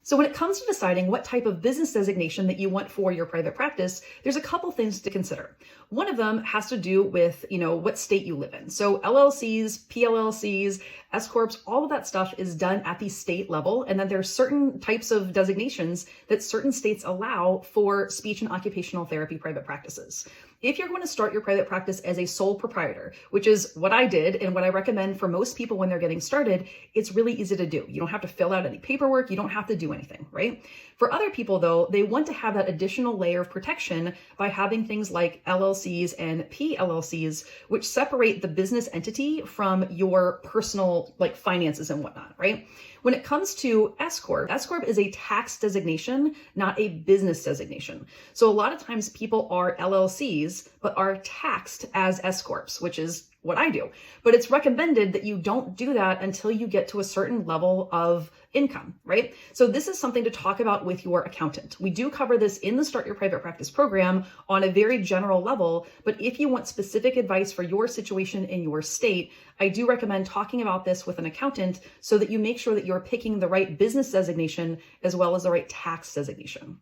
So when it comes to deciding what type of business designation that you want for your private practice, there's a couple things to consider. One of them has to do with, what state you live in. So LLCs, PLLCs, S-corps, all of that stuff is done at the state level. And then there are certain types of designations that certain states allow for speech and occupational therapy private practices. If you're going to start your private practice as a sole proprietor, which is what I did and what I recommend for most people when they're getting started, it's really easy to do. You don't have to fill out any paperwork. You don't have to do anything, right? For other people, though, they want to have that additional layer of protection by having things like LLCs and PLLCs, which separate the business entity from your personal finances and whatnot, right? When it comes to S-corp, S-corp is a tax designation, not a business designation. So a lot of times people are LLCs, but are taxed as S-corps, which is what I do. But it's recommended that you don't do that until you get to a certain level of income, right? So this is something to talk about with your accountant. We do cover this in the Start Your Private Practice program on a very general level, but if you want specific advice for your situation in your state, I do recommend talking about this with an accountant so that you make sure that you're picking the right business designation as well as the right tax designation.